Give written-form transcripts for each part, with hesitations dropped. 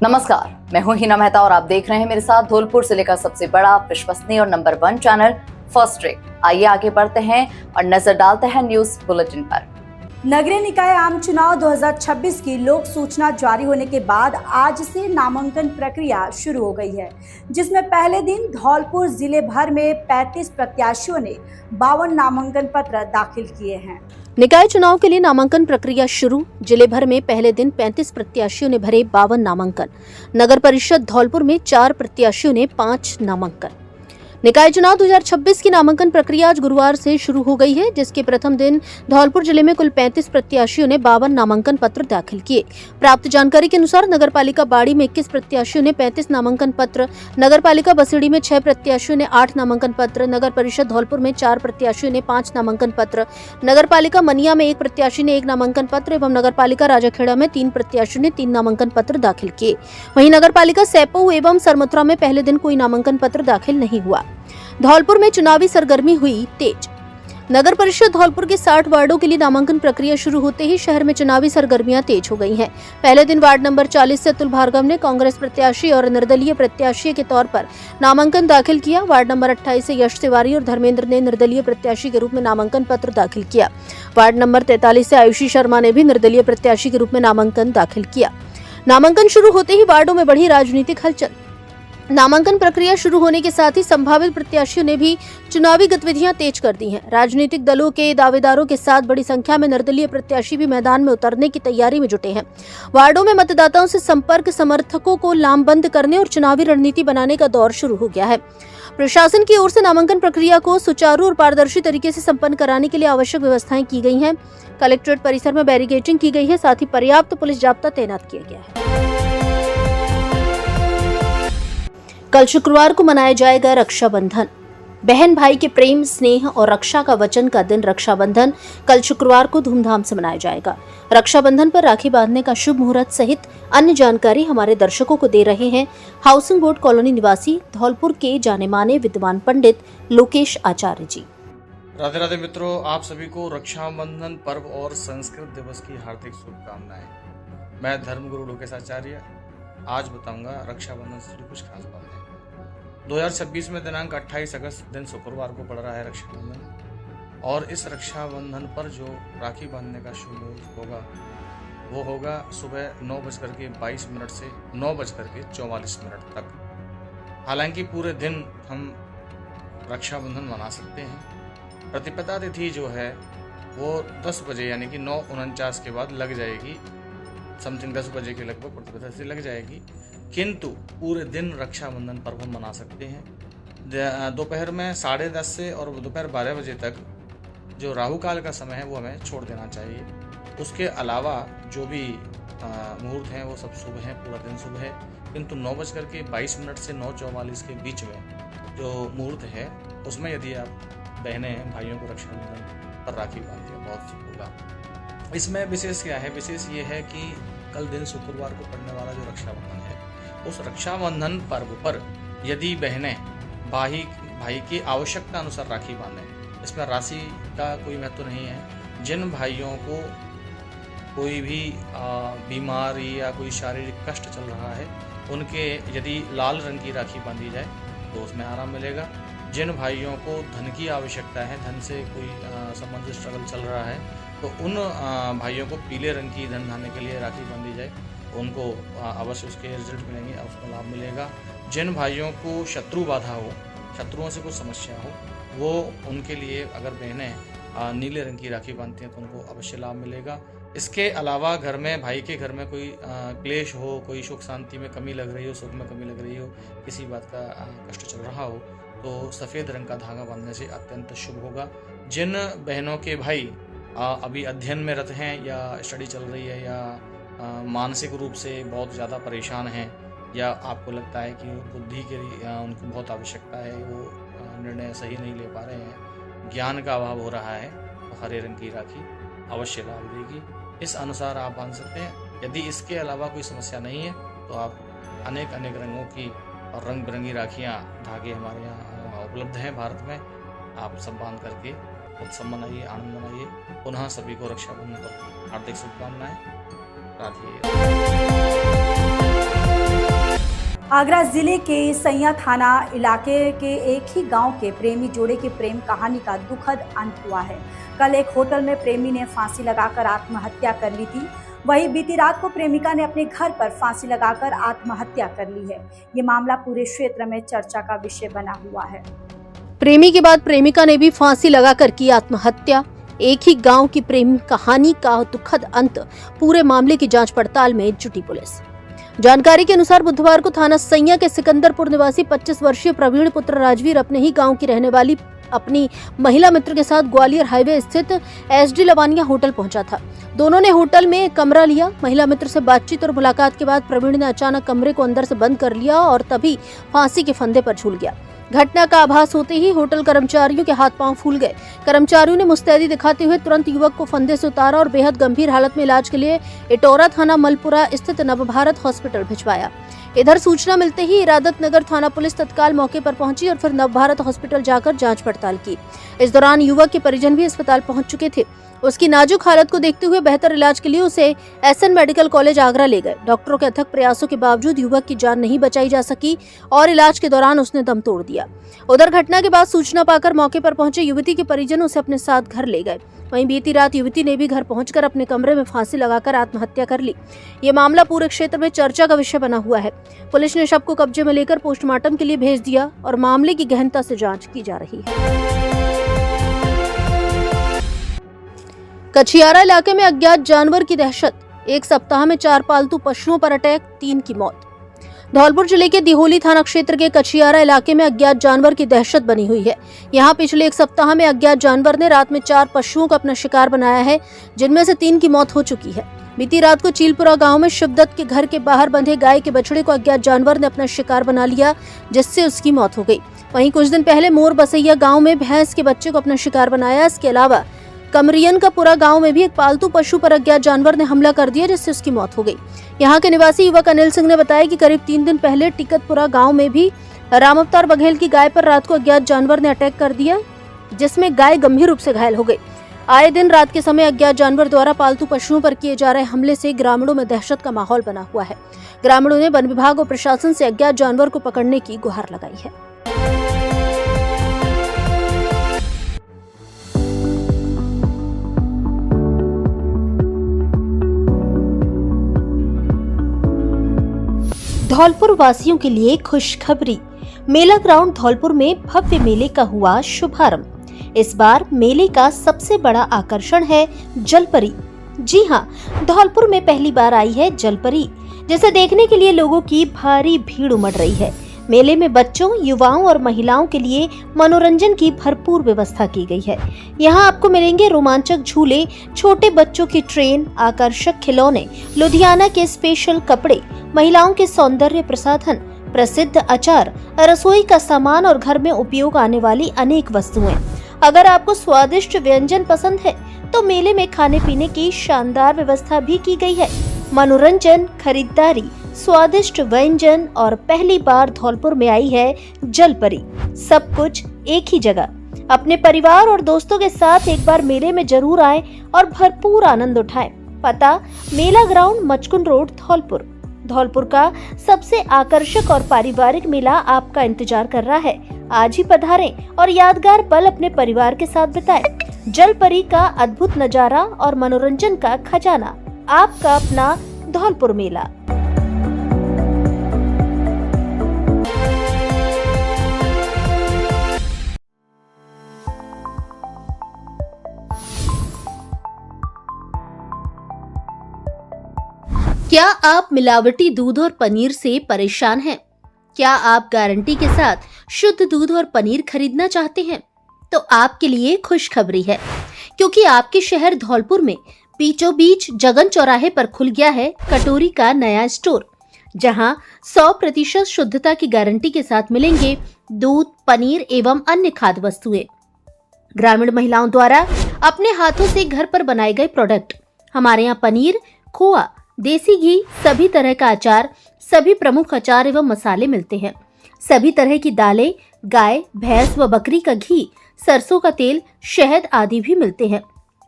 नमस्कार, मैं हूं हिना मेहता और आप देख रहे हैं मेरे साथ धौलपुर जिले का सबसे बड़ा, विश्वसनीय और नंबर 1 चैनल फर्स्ट ट्रेक। आइए आगे बढ़ते हैं और नजर डालते हैं न्यूज बुलेटिन पर। नगरीय निकाय आम चुनाव 2026 की लोक सूचना जारी होने के बाद आज से नामांकन प्रक्रिया शुरू हो गई है, जिसमें पहले दिन धौलपुर जिले भर में 35 प्रत्याशियों ने 52 नामांकन पत्र दाखिल किए हैं। निकाय चुनाव के लिए नामांकन प्रक्रिया शुरू। जिले भर में पहले दिन 35 प्रत्याशियों ने भरे 52 नामांकन। नगर परिषद धौलपुर में 4 प्रत्याशियों ने 5 नामांकन। निकाय चुनाव 2026 की नामांकन प्रक्रिया आज गुरुवार से शुरू हो गई है, जिसके प्रथम दिन धौलपुर जिले में कुल 35 प्रत्याशियों ने 52 नामांकन पत्र दाखिल किए। प्राप्त जानकारी के अनुसार नगरपालिका बाड़ी में 21 प्रत्याशियों ने 35 नामांकन पत्र, नगरपालिका बसेड़ी में 6 प्रत्याशियों ने 8 नामांकन पत्र, नगर परिषद धौलपुर में 4 प्रत्याशियों ने 5 नामांकन पत्र, नगरपालिका मनिया में 1 प्रत्याशी ने 1 नामांकन पत्र एवं नगरपालिका राजाखेड़ा में 3 प्रत्याशियों ने 3 नामांकन पत्र दाखिल किए। वहीं नगरपालिका सैपऊ एवं सरमथुरा में पहले दिन कोई नामांकन पत्र दाखिल नहीं हुआ। धौलपुर में चुनावी सरगर्मी हुई तेज। नगर परिषद धौलपुर के 60 वार्डों के लिए नामांकन प्रक्रिया शुरू होते ही शहर में चुनावी सरगर्मियां तेज हो गई हैं। पहले दिन वार्ड नंबर 40 से अतुल भार्गव ने कांग्रेस प्रत्याशी और निर्दलीय प्रत्याशी के तौर पर नामांकन दाखिल किया। वार्ड नंबर 28 से यश तिवारी और धर्मेंद्र ने निर्दलीय प्रत्याशी के रूप में नामांकन पत्र दाखिल किया। वार्ड नंबर 43 से आयुषी शर्मा ने भी निर्दलीय प्रत्याशी के रूप में नामांकन दाखिल किया। नामांकन शुरू होते ही वार्डों में बढ़ी राजनीतिक हलचल। नामांकन प्रक्रिया शुरू होने के साथ ही संभावित प्रत्याशियों ने भी चुनावी गतिविधियां तेज कर दी हैं। राजनीतिक दलों के दावेदारों के साथ बड़ी संख्या में निर्दलीय प्रत्याशी भी मैदान में उतरने की तैयारी में जुटे हैं। वार्डों में मतदाताओं से संपर्क, समर्थकों को लामबंद करने और चुनावी रणनीति बनाने का दौर शुरू हो गया है। प्रशासन की ओर से नामांकन प्रक्रिया को सुचारू और पारदर्शी तरीके से संपन्न कराने के लिए आवश्यक व्यवस्थाएं की गई हैं। कलेक्ट्रेट परिसर में बैरिकेडिंग की गई है, साथ ही पर्याप्त पुलिस जाब्ता तैनात किया गया है। कल शुक्रवार को मनाया जाएगा रक्षाबंधन। बहन भाई के प्रेम, स्नेह और रक्षा का वचन का दिन रक्षाबंधन कल शुक्रवार को धूमधाम से मनाया जाएगा। रक्षाबंधन पर राखी बांधने का शुभ मुहूर्त सहित अन्य जानकारी हमारे दर्शकों को दे रहे हैं हाउसिंग बोर्ड कॉलोनी निवासी धौलपुर के जाने माने विद्वान पंडित लोकेश आचार्य जी। राधे राधे मित्रों, आप सभी को रक्षाबंधन पर्व और संस्कृत दिवस की हार्दिक शुभकामनाएं। मैं धर्मगुरु लोकेश आचार्य आज बताऊंगा रक्षाबंधन से जुड़ी कुछ खास बातें। 2026 में दिनांक 28 अगस्त दिन शुक्रवार को पड़ रहा है रक्षाबंधन, और इस रक्षाबंधन पर जो राखी बांधने का शुभ मुहूर्त होगा वो होगा सुबह 9:22 से 9:44 तक। हालांकि पूरे दिन हम रक्षाबंधन मना सकते हैं। प्रतिपदा तिथि जो है वो 10 बजे यानी कि 9:49 के बाद लग जाएगी, समथिंग 10 बजे के लगभग प्रतिपदा तिथि लग जाएगी। किंतु पूरे दिन रक्षाबंधन पर्व हम मना सकते हैं। दोपहर में 10:30 से और दोपहर 12 बजे तक जो राहु काल का समय है वो हमें छोड़ देना चाहिए। उसके अलावा जो भी मुहूर्त हैं वो सब शुभ हैं, पूरा दिन शुभ है। किंतु 9:22 से 9:44 के बीच में जो मुहूर्त है उसमें यदि आप बहनें भाइयों को रक्षाबंधन पर राखी बांधते हैं बहुत शुभ होगा। इसमें विशेष क्या है? विशेष ये है कि कल दिन शुक्रवार को पड़ने वाला जो रक्षाबंधन है, उस रक्षाबंधन पर्व पर यदि बहनें भाई की आवश्यकता अनुसार राखी बांधें, इसमें राशि का कोई महत्व नहीं है। जिन भाइयों को कोई भी बीमारी या कोई शारीरिक कष्ट चल रहा है, उनके यदि लाल रंग की राखी बांधी जाए तो उसमें आराम मिलेगा। जिन भाइयों को धन की आवश्यकता है, धन से कोई संबंधित स्ट्रगल चल रहा है, तो उन भाइयों को पीले रंग की धन धान्य के लिए राखी बांधी जाए, उनको अवश्य उसके रिजल्ट मिलेंगे, उसका लाभ मिलेगा। जिन भाइयों को शत्रु बाधा हो, शत्रुओं से कुछ समस्या हो, वो उनके लिए अगर बहनें नीले रंग की राखी बांधती हैं तो उनको अवश्य लाभ मिलेगा। इसके अलावा घर में भाई के घर में कोई क्लेश हो, कोई सुख शांति में कमी लग रही हो, सुख में कमी लग रही हो, किसी बात का कष्ट चल रहा हो, तो सफ़ेद रंग का धागा बांधने से अत्यंत शुभ होगा। जिन बहनों के भाई अभी अध्ययन में रत हैं या स्टडी चल रही है या मानसिक रूप से बहुत ज़्यादा परेशान हैं, या आपको लगता है कि बुद्धि के उनको बहुत आवश्यकता है, वो निर्णय सही नहीं ले पा रहे हैं, ज्ञान का अभाव हो रहा है, तो हरे रंग की राखी अवश्य लाभ देगी। इस अनुसार आप बांध सकते हैं। यदि इसके अलावा कोई समस्या नहीं है तो आप अनेक रंगों की और रंग बिरंगी राखियाँ, धागे हमारे यहाँ उपलब्ध हैं भारत में। आप सब बांध करके उत्सव मनाइए, आनंद मनाइए। पुनः सभी को रक्षाबंधन पर हार्दिक शुभकामनाएं। राधे। आगरा जिले के सैया थाना इलाके के एक ही गांव के प्रेमी जोड़े की प्रेम कहानी का दुखद अंत हुआ है। कल एक होटल में प्रेमी ने फांसी लगाकर आत्महत्या कर ली थी। वहीं बीती रात को प्रेमिका ने अपने घर पर फांसी लगाकर आत्महत्या कर ली है। ये मामला पूरे क्षेत्र में चर्चा का विषय बना हुआ है। प्रेमी के बाद प्रेमिका ने भी फांसी लगाकर की आत्महत्या। एक ही गांव की प्रेम कहानी का दुखद अंत। पूरे मामले की जांच पड़ताल में जुटी पुलिस। जानकारी के अनुसार बुधवार को थाना सैया के सिकंदरपुर निवासी 25 वर्षीय प्रवीण पुत्र राजवीर अपने ही गांव की रहने वाली अपनी महिला मित्र के साथ ग्वालियर हाईवे स्थित SD लवानिया होटल पहुंचा था। दोनों ने होटल में एक कमरा लिया। महिला मित्र से बातचीत और मुलाकात के बाद प्रवीण ने अचानक कमरे को अंदर से बंद कर लिया और तभी फांसी के फंदे पर झूल गया। घटना का आभास होते ही होटल कर्मचारियों के हाथ पांव फूल गए। कर्मचारियों ने मुस्तैदी दिखाते हुए तुरंत युवक को फंदे से उतारा और बेहद गंभीर हालत में इलाज के लिए इटौरा थाना मलपुरा स्थित नवभारत हॉस्पिटल भिजवाया। इधर सूचना मिलते ही इरादत नगर थाना पुलिस तत्काल मौके पर पहुंची और फिर नवभारत हॉस्पिटल जाकर जांच पड़ताल की। इस दौरान युवक के परिजन भी अस्पताल पहुंच चुके थे। उसकी नाजुक हालत को देखते हुए बेहतर इलाज के लिए उसे SN मेडिकल कॉलेज आगरा ले गए। डॉक्टरों के अथक प्रयासों के बावजूद युवक की जान नहीं बचाई जा सकी और इलाज के दौरान उसने दम तोड़ दिया। उधर घटना के बाद सूचना पाकर मौके पर पहुंचे युवती के परिजन उसे अपने साथ घर ले गए। वहीं बीती रात युवती ने भी घर पहुंचकर अपने कमरे में फांसी लगाकर आत्महत्या कर ली। ये मामला पूरे क्षेत्र में चर्चा का विषय बना हुआ है। पुलिस ने शव को कब्जे में लेकर पोस्टमार्टम के लिए भेज दिया और मामले की गहनता से जांच की जा रही है। कछियारा इलाके में अज्ञात जानवर की दहशत। एक सप्ताह में 4 पालतू पशुओं पर अटैक, 3 की मौत। धौलपुर जिले के दिहोली थाना क्षेत्र के कछियारा इलाके में अज्ञात जानवर की दहशत बनी हुई है। यहाँ पिछले एक सप्ताह में अज्ञात जानवर ने रात में 4 पशुओं का अपना शिकार बनाया है, जिनमें से 3 की मौत हो चुकी है। बीती रात को चीलपुरा गांव में शिवदत्त के घर के बाहर बंधे गाय के बछड़े को अज्ञात जानवर ने अपना शिकार बना लिया, जिससे उसकी मौत हो गई। वहीं कुछ दिन पहले मोर बसैया गाँव में भैंस के बच्चे को अपना शिकार बनाया। इसके अलावा कमरियन का पूरा गांव में भी एक पालतू पशु पर अज्ञात जानवर ने हमला कर दिया, जिससे उसकी मौत हो गई। यहां के निवासी युवक अनिल सिंह ने बताया कि करीब 3 दिन पहले टिकतपुरा गांव में भी राम अवतार बघेल की गाय पर रात को अज्ञात जानवर ने अटैक कर दिया, जिसमें गाय गंभीर रूप से घायल हो गई। आए दिन रात के समय अज्ञात जानवर द्वारा पालतू पशुओं पर किए जा रहे हमले से ग्रामीणों में दहशत का माहौल बना हुआ है। ग्रामीणों ने वन विभाग और प्रशासन से अज्ञात जानवर को पकड़ने की गुहार लगाई है। धौलपुर वासियों के लिए खुशखबरी। मेला ग्राउंड धौलपुर में भव्य मेले का हुआ शुभारंभ। इस बार मेले का सबसे बड़ा आकर्षण है जलपरी। जी हां, धौलपुर में पहली बार आई है जलपरी, जिसे देखने के लिए लोगों की भारी भीड़ उमड़ रही है। मेले में बच्चों, युवाओं और महिलाओं के लिए मनोरंजन की भरपूर व्यवस्था की गई है। यहाँ आपको मिलेंगे रोमांचक झूले, छोटे बच्चों की ट्रेन, आकर्षक खिलौने, लुधियाना के स्पेशल कपड़े, महिलाओं के सौंदर्य प्रसाधन, प्रसिद्ध अचार, रसोई का सामान और घर में उपयोग आने वाली अनेक वस्तुएं। अगर आपको स्वादिष्ट व्यंजन पसंद है तो मेले में खाने पीने की शानदार व्यवस्था भी की गई है। मनोरंजन, खरीदारी, स्वादिष्ट व्यंजन और पहली बार धौलपुर में आई है जलपरी। सब कुछ एक ही जगह। अपने परिवार और दोस्तों के साथ एक बार मेले में जरूर आएं और भरपूर आनंद उठाएं। पता: मेला ग्राउंड, मचकुन रोड, धौलपुर। धौलपुर का सबसे आकर्षक और पारिवारिक मेला आपका इंतजार कर रहा है। आज ही पधारें और यादगार पल अपने परिवार के साथ बिताएं। जलपरी का अद्भुत नजारा और मनोरंजन का खजाना, आपका अपना धौलपुर मेला। क्या आप मिलावटी दूध और पनीर से परेशान हैं? क्या आप गारंटी के साथ शुद्ध दूध और पनीर खरीदना चाहते हैं? तो आपके लिए खुशखबरी है, क्योंकि आपके शहर धौलपुर में बीचों बीच जगन चौराहे पर खुल गया है कटोरी का नया स्टोर, जहां 100% शुद्धता की गारंटी के साथ मिलेंगे दूध, पनीर एवं अन्य खाद्य वस्तुएं। ग्रामीण महिलाओं द्वारा अपने हाथों से घर पर बनाए गए प्रोडक्ट। हमारे यहाँ पनीर, खोआ, देसी घी, सभी तरह का अचार, सभी प्रमुख अचार एवं मसाले मिलते हैं। सभी तरह की दालें, गाय, भैंस व बकरी का घी, सरसों का तेल, शहद आदि भी मिलते हैं।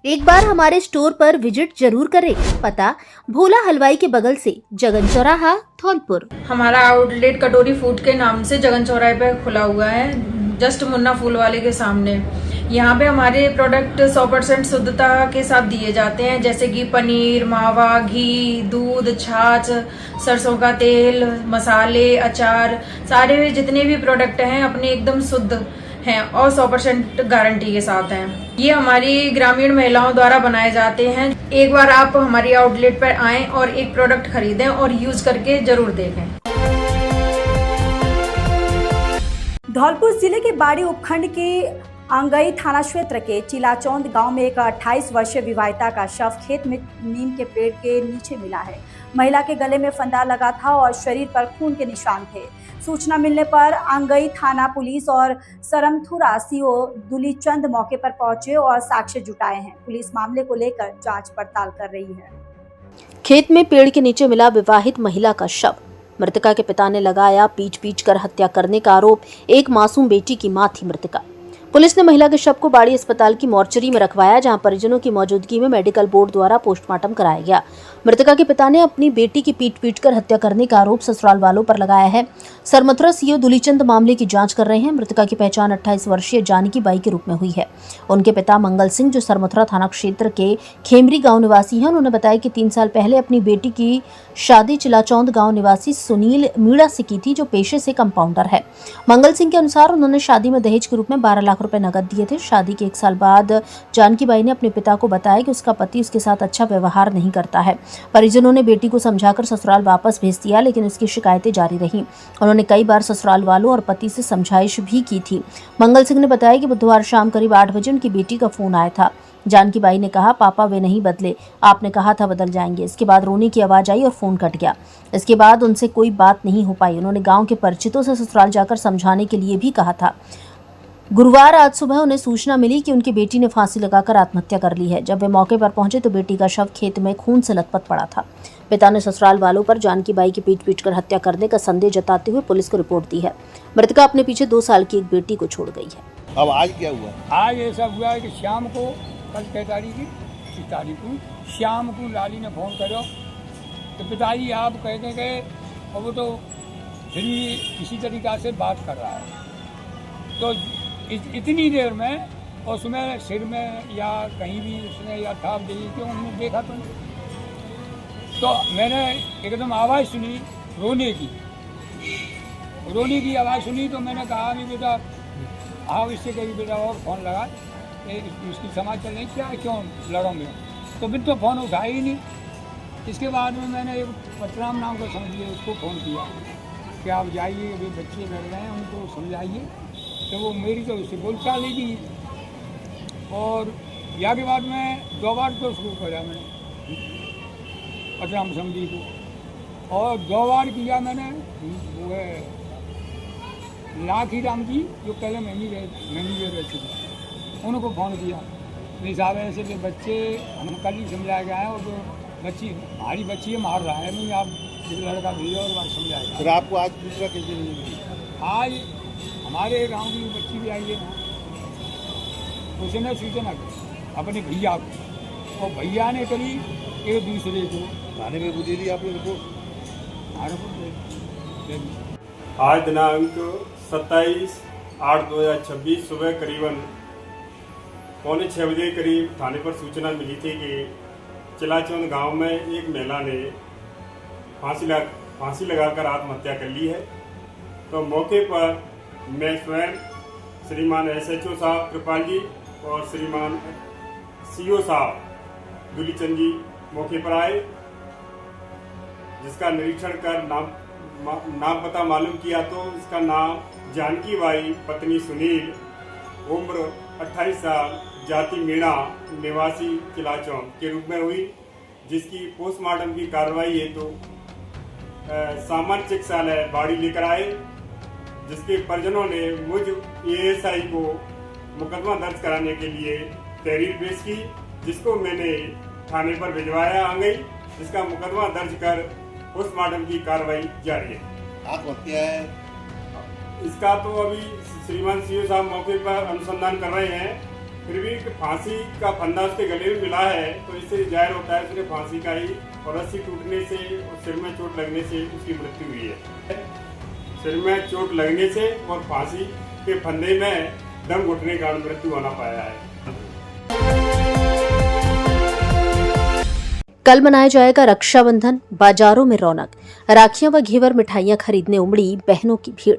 एक बार हमारे स्टोर पर विजिट जरूर करें। पता भोला हलवाई के बगल से, जगन चौराहा, धौलपुर। हमारा आउटलेट कटोरी फूड के नाम से जगन चौराहे पे खुला हुआ है, जस्ट मुन्ना फूल वाले के सामने। यहाँ पे हमारे प्रोडक्ट 100% शुद्धता के साथ दिए जाते हैं, जैसे कि पनीर, मावा, घी, दूध, छाछ, सरसों का तेल, मसाले, अचार, सारे जितने भी प्रोडक्ट हैं अपने एकदम शुद्ध हैं और 100% गारंटी के साथ हैं। ये हमारी ग्रामीण महिलाओं द्वारा बनाए जाते हैं। एक बार आप हमारी आउटलेट पर आएं और एक प्रोडक्ट खरीदें और यूज करके जरूर देखें। धौलपुर जिले के बाड़ी उपखंड के अंगई थाना क्षेत्र के चिलाचौंद गांव में एक 28 वर्षीय विवाहिता का शव खेत में नीम के पेड़ के नीचे मिला है। महिला के गले में फंदा लगा था और शरीर पर खून के निशान थे। सूचना मिलने पर अंगई थाना पुलिस और सरमथुरा सीओ दुलीचंद मौके पर पहुंचे और साक्ष्य जुटाए हैं। पुलिस मामले को लेकर जांच पड़ताल कर रही है। खेत में पेड़ के नीचे मिला विवाहित महिला का शव। मृतका के पिता ने लगाया पीट कर हत्या करने का आरोप। एक मासूम बेटी की मां थी मृतका। पुलिस ने महिला के शव को बाड़ी अस्पताल की मोर्चरी में रखवाया, जहां परिजनों की मौजूदगी में मेडिकल बोर्ड द्वारा पोस्टमार्टम कराया गया। मृतका के पिता ने अपनी बेटी की पीट कर हत्या करने का आरोप ससुराल वालों पर लगाया है। सरमथुरा सीओ दुलीचंद मामले की जांच कर रहे हैं। मृतका की पहचान 28 वर्षीय जानकी बाई के रूप में हुई है। उनके पिता मंगल सिंह, जो सरमथुरा थाना क्षेत्र के खेमरी गाँव निवासी है, उन्होंने बताया कि 3 साल पहले अपनी बेटी की शादी चिलाचौंद गाँव निवासी सुनील मीणा से की थी, जो पेशे से कंपाउंडर है। मंगल सिंह के अनुसार उन्होंने शादी में दहेज के रूप 12 लाख रुपए नकद दिए थे। शादी के 1 साल बाद जानकी बाई ने अपने पिता को बताया कि उसका पति उसके साथ अच्छा व्यवहार नहीं करता है। परिजनों ने बेटी को समझाकर ससुराल वापस भेज दिया, लेकिन उसकी शिकायतें जारी रहीं। उन्होंने कई बार ससुराल वालों और पति से समझाइश भी की थी। मंगल सिंह ने बताया कि बुधवार शाम करीब 8 बजे उनकी बेटी का फोन आया था। जानकी बाई ने कहा, पापा वे नहीं बदले, आपने कहा था बदल जाएंगे। इसके बाद रोने की आवाज आई और फोन कट गया। इसके बाद उनसे कोई बात नहीं हो पाई। उन्होंने गांव के परिचितों से ससुराल जाकर समझाने के लिए भी कहा था। गुरुवार आज सुबह उन्हें सूचना मिली कि उनकी बेटी ने फांसी लगाकर आत्महत्या कर ली है। जब वे मौके पर पहुंचे तो बेटी का शव खेत में खून से लथपथ पड़ा था। पिता ने ससुराल वालों पर जानकी बाई की पीट कर हत्या करने का संदेह जताते हुए पुलिस को रिपोर्ट दी है। मृतका अपने पीछे 2 साल की एक बेटी को छोड़ गई है। अब आज क्या हुआ? आज ऐसा हुआ है कि शाम को, कल 6 तारीख को शाम को लाली ने फोन करो तो पिताजी आप कहते गए और वो तो फिर भी किसी तरीक़ा से बात कर रहा है। तो इतनी देर में उसमें सिर में या कहीं भी उसने या थाप दी कि उन्होंने देखा तो मैंने एकदम आवाज़ सुनी रोने की आवाज़ सुनी। तो मैंने कहा कि बेटा आओ, इससे कहीं बेटा और फ़ोन लगा, इसकी समाचार नहीं क्या क्यों लड़ोगे? तो फिर तो फ़ोन उठाया ही नहीं। इसके बाद में मैंने एक पतराम नाम को समझिए उसको फ़ोन किया कि आप जाइए, अभी बच्चे लड़ रहे हैं उनको समझाइए। तो वो मेरी तो उससे बोलचाल नहीं की। और या के बाद में 2 बार तो शुरू किया मैंने पतराम समझी को, और 2 बार किया मैंने वो है लाखी राम की, जो पहले मैनेजर रहती थी, उनको फ़ोन किया। नहीं साहब ऐसे के बच्चे हम कल ही समझाया गया है, और जो बच्ची हमारी बच्ची मार रहा है, नहीं आप लड़का भेजा और बात समझाएगा। फिर आपको आज दूसरा कैसे मिली? आज हमारे गांव की बच्ची भी आई है ना, उसने सूचना की अपने भैया को, और भैया ने करी एक दूसरे को। थाने में बुझी दी आपने रिपोर्ट? आज दिनांक 27/8/2026 सुबह करीबन 5:45 बजे करीब थाने पर सूचना मिली थी कि चिलाचौंद गांव में एक महिला ने फांसी लगाकर आत्महत्या कर ली है। तो मौके पर मैं स्वयं श्रीमान SHO साहब कृपाल जी और श्रीमान CO साहब दुलीचंद जी मौके पर आए, जिसका निरीक्षण कर नाम पता मालूम किया तो इसका नाम जानकी बाई पत्नी सुनील, उम्र 28 साल, जाति मीणा, निवासी चिलाचौंद के रूप में हुई, जिसकी पोस्टमार्टम की कार्रवाई हेतु सामान्य चिकित्सालय बाड़ी लेकर आए, जिसके परिजनों ने मुझ ASI को मुकदमा दर्ज कराने के लिए तहरीर पेश की, जिसको मैंने थाने पर भिजवाया अंगई, जिसका मुकदमा दर्ज कर पोस्टमार्टम की कार्रवाई जारी है। आत्महत्या है इसका तो अभी श्रीमान CO साहब मौके पर अनुसंधान कर रहे हैं, फिर भी फांसी का फंदा उसके गले में मिला है, तो इससे जाहिर होता है उसने फांसी का ही, और रस्सी टूटने से और सिर में चोट लगने से उसकी मृत्यु हुई है। सिर में चोट लगने से और फांसी के फंदे में दम घुटने के कारण मृत्यु होना पाया है। कल मनाया जाएगा रक्षाबंधन, बाजारों में रौनक, राखियां व घेवर मिठाइयां खरीदने उमड़ी बहनों की भीड़।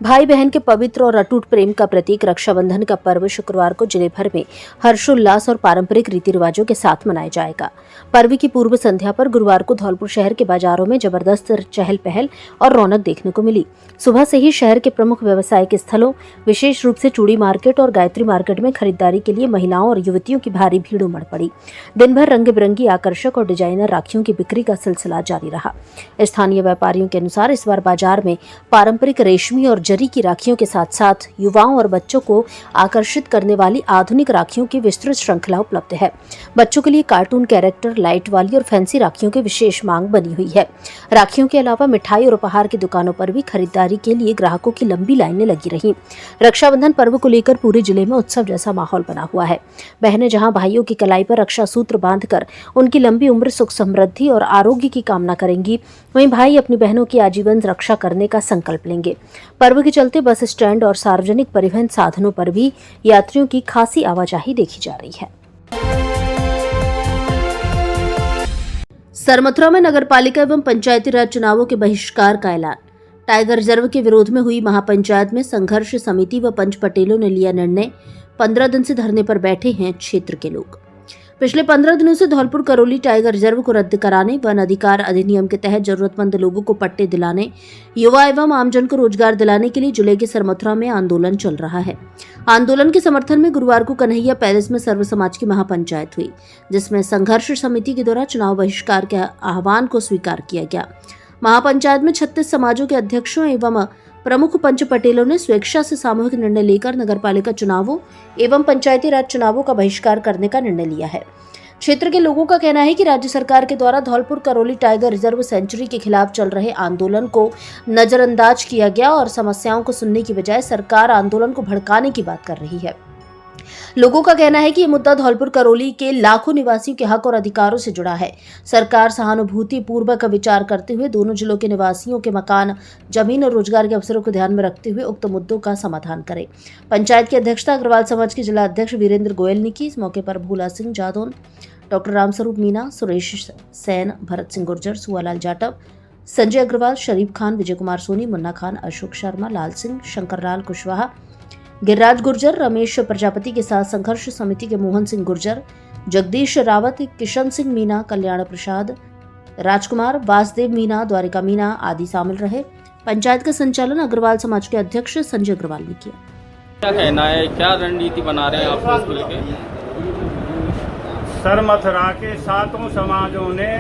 भाई बहन के पवित्र और अटूट प्रेम का प्रतीक रक्षाबंधन का पर्व शुक्रवार को जिले भर में हर्षोल्लास और पारंपरिक रीति रिवाजों के साथ मनाया जाएगा। पर्व की पूर्व संध्या पर गुरुवार को धौलपुर शहर के बाजारों में जबरदस्त चहल पहल और रौनक देखने को मिली। सुबह से ही शहर के प्रमुख व्यावसायिक स्थलों, विशेष रूप से चूड़ी मार्केट और गायत्री मार्केट में खरीदारी के लिए महिलाओं और युवतियों की भारी भीड़ उमड़ पड़ी। दिन भर रंग बिरंगी आकर्षक और डिजाइनर राखियों की बिक्री का सिलसिला जारी रहा। स्थानीय व्यापारियों के अनुसार इस बार बाजार में पारंपरिक रेशमी और जरी की राखियों के साथ साथ युवाओं और बच्चों को आकर्षित करने वाली आधुनिक राखियों की विस्तृत श्रृंखला उपलब्ध है। बच्चों के लिए कार्टून कैरेक्टर, लाइट वाली और फैंसी राखियों की विशेष मांग बनी हुई है। राखियों के अलावा मिठाई और उपहार की दुकानों पर भी खरीदारी के लिए ग्राहकों की लंबी लाइनें लगी रहीं। रक्षाबंधन पर्व को लेकर पूरे जिले में उत्सव जैसा माहौल बना हुआ है। बहनें जहां भाइयों की कलाई पर रक्षा सूत्र बांधकर उनकी लंबी उम्र, सुख समृद्धि और आरोग्य की कामना करेंगी, वहीं भाई अपनी बहनों की आजीवन रक्षा करने का संकल्प लेंगे। पर्व के चलते बस स्टैंड और सार्वजनिक परिवहन साधनों पर भी यात्रियों की खासी आवाजाही देखी जा रही है। सरमथुरा में नगरपालिका एवं पंचायती राज चुनावों के बहिष्कार का ऐलान। टाइगर रिजर्व के विरोध में हुई महापंचायत में संघर्ष समिति व पंच पटेलों ने लिया निर्णय। 15 दिन से धरने पर बैठे हैं क्षेत्र के लोग। पिछले 15 दिनों से धौलपुर करौली टाइगर रिजर्व को रद्द कराने, वन अधिकार अधिनियम के तहत जरूरतमंद लोगों को पट्टे दिलाने, युवा एवं आमजन को रोजगार दिलाने के लिए जिले के सरमथुरा में आंदोलन चल रहा है। आंदोलन के समर्थन में गुरुवार को कन्हैया पैलेस में सर्व समाज की महापंचायत हुई, जिसमें संघर्ष समिति के द्वारा चुनाव बहिष्कार के आह्वान को स्वीकार किया गया। महापंचायत में 36 समाजों के अध्यक्षों एवं प्रमुख पंच पटेलों ने स्वेच्छा से सामूहिक निर्णय लेकर नगरपालिका चुनावों एवं पंचायती राज चुनावों का बहिष्कार करने का निर्णय लिया है। क्षेत्र के लोगों का कहना है कि राज्य सरकार के द्वारा Dholpur Karauli tiger reserve sanctuary के खिलाफ चल रहे आंदोलन को नजरअंदाज किया गया और समस्याओं को सुनने की बजाय सरकार आंदोलन को भड़काने की बात कर रही है। लोगों का कहना है कि ये मुद्दा धौलपुर करौली के लाखों निवासियों के हक और अधिकारों से जुड़ा है। सरकार सहानुभूति पूर्वक विचार करते हुए दोनों जिलों के निवासियों के मकान, जमीन और रोजगार के अवसरों को ध्यान में रखते हुए उक्त मुद्दों का समाधान करे। पंचायत की अध्यक्षता अग्रवाल समाज के जिला अध्यक्ष वीरेंद्र गोयल ने की। इस मौके पर भूला सिंह जादौन, डॉक्टर रामस्वरूप मीना, सुरेश सैन, भरत सिंह गुर्जर, सुआलाल जाटव, संजय अग्रवाल, शरीफ खान, विजय कुमार सोनी, मुन्ना खान, अशोक शर्मा, लाल सिंह, शंकरलाल कुशवाहा, गिरिराज गुर्जर, रमेश प्रजापति के साथ संघर्ष समिति के मोहन सिंह गुर्जर, जगदीश रावत, किशन सिंह मीना, कल्याण प्रसाद, राजकुमार, वासदेव मीना, द्वारिका मीना आदि शामिल रहे। पंचायत का संचालन अग्रवाल समाज के अध्यक्ष संजय अग्रवाल ने किया। क्या कहना है, क्या रणनीति बना रहे हैं आप लोग मिलकर? सरमथुरा के 7 समाजों ने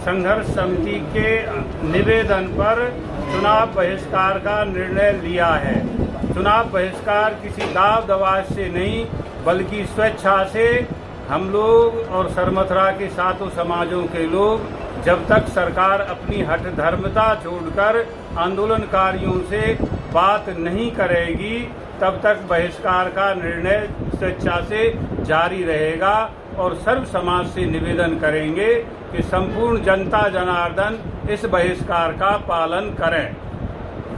संघर्ष समिति के निवेदन पर चुनाव बहिष्कार का निर्णय लिया है। चुनाव बहिष्कार किसी दाव दवाज से नहीं, बल्कि स्वेच्छा से हम लोग और सरमथुरा के 7 समाजों के लोग जब तक सरकार अपनी हठ धर्मता छोड़कर आंदोलनकारियों से बात नहीं करेगी, तब तक बहिष्कार का निर्णय स्वेच्छा से जारी रहेगा और सर्व समाज से निवेदन करेंगे कि संपूर्ण जनता जनार्दन इस बहिष्कार का पालन करें।